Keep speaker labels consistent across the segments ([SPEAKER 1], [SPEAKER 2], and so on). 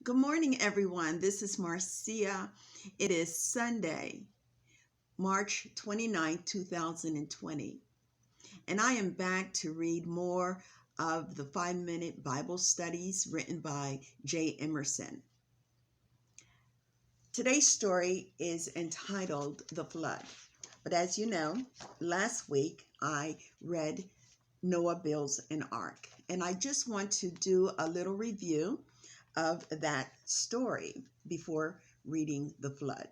[SPEAKER 1] Good morning, everyone. This is Marcia. It is Sunday, March 29, 2020, and I am back to read more of the 5-minute Bible studies written by J. Emmerson. Today's story is entitled The Flood, but as you know, last week I read Noah builds an ark, and I just want to do a little review of that story before reading the flood.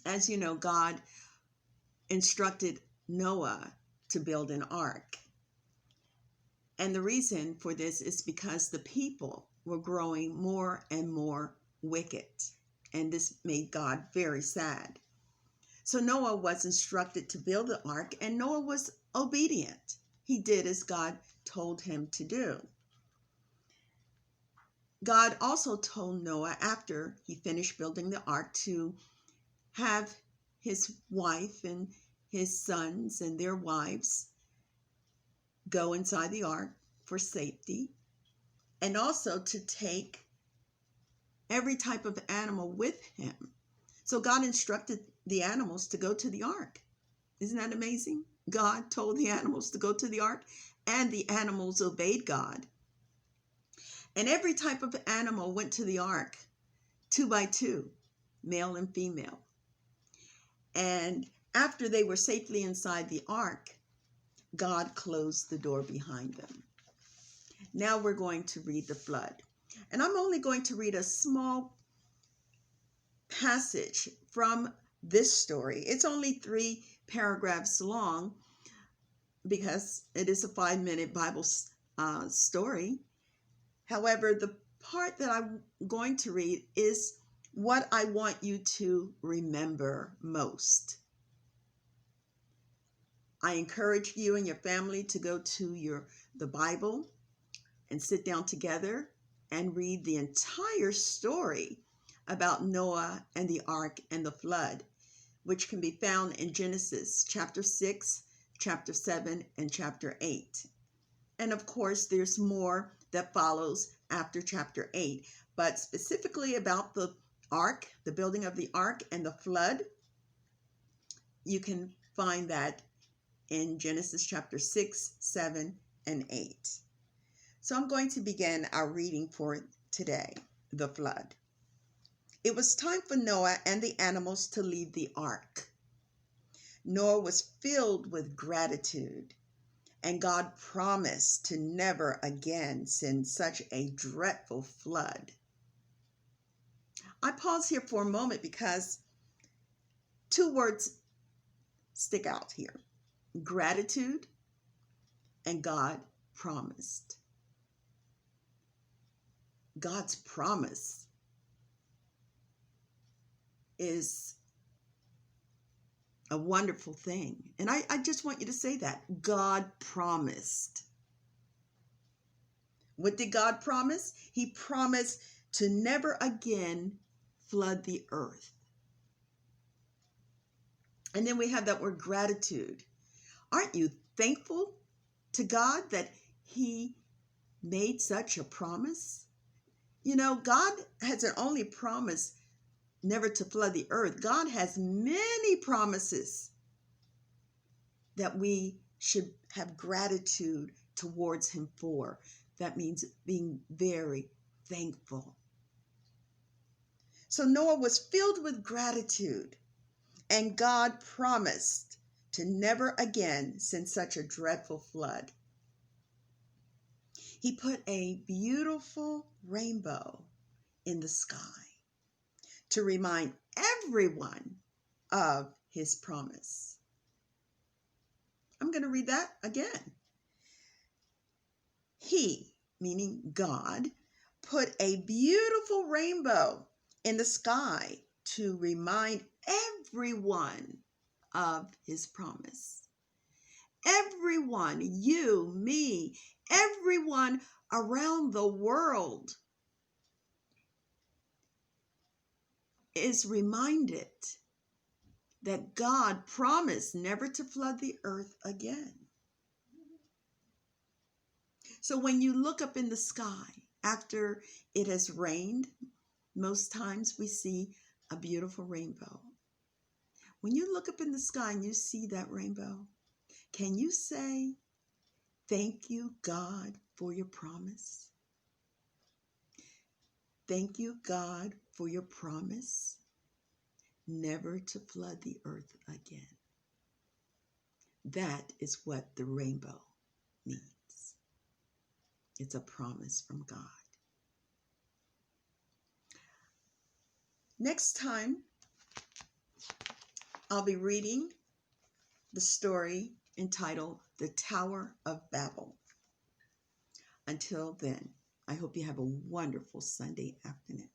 [SPEAKER 1] As you know, God instructed Noah to build an ark. And the reason for this is because the people were growing more and more wicked. And this made God very sad. So Noah was instructed to build the ark, and Noah was obedient. He did as God told him to do. God also told Noah after he finished building the ark to have his wife and his sons and their wives go inside the ark for safety, and also to take every type of animal with him. So God instructed the animals to go to the ark. Isn't that amazing? God told the animals to go to the ark, and the animals obeyed God. And every type of animal went to the ark, 2 by 2, male and female. And after they were safely inside the ark, God closed the door behind them. Now we're going to read the flood. And I'm only going to read a small passage from this story. It's only 3 paragraphs long because it is a 5-minute Bible story. However, the part that I'm going to read is what I want you to remember most. I encourage you and your family to go to the Bible and sit down together and read the entire story about Noah and the ark and the flood, which can be found in Genesis chapter 6, chapter 7, and chapter 8. And of course, there's more that follows after chapter 8, but specifically about the ark, the building of the ark and the flood, you can find that in Genesis chapter 6, 7, and 8. So I'm going to begin our reading for today, the flood. It was time for Noah and the animals to leave the ark. Noah was filled with gratitude, and God promised to never again send such a dreadful flood. I pause here for a moment because 2 words stick out here: gratitude and God promised. God's promise is a wonderful thing. And I just want you to say that. God promised. What did God promise? He promised to never again flood the earth. And then we have that word gratitude. Aren't you thankful to God that He made such a promise? You know, God hasn't only promised never to flood the earth. God has many promises that we should have gratitude towards Him for. That means being very thankful. So Noah was filled with gratitude, and God promised to never again send such a dreadful flood. He put a beautiful rainbow in the sky to remind everyone of His promise. I'm going to read that again. He, meaning God, put a beautiful rainbow in the sky to remind everyone of His promise. Everyone, you, me, everyone around the world is reminded that God promised never to flood the earth again. So when you look up in the sky After it has rained, most times we see a beautiful rainbow. When you look up in the sky and you see that rainbow, can you say, "Thank you, God, for your promise"? Thank you, God, for your promise never to flood the earth again. That is what the rainbow means. It's a promise from God. Next time, I'll be reading the story entitled The Tower of Babel. Until then, I hope you have a wonderful Sunday afternoon.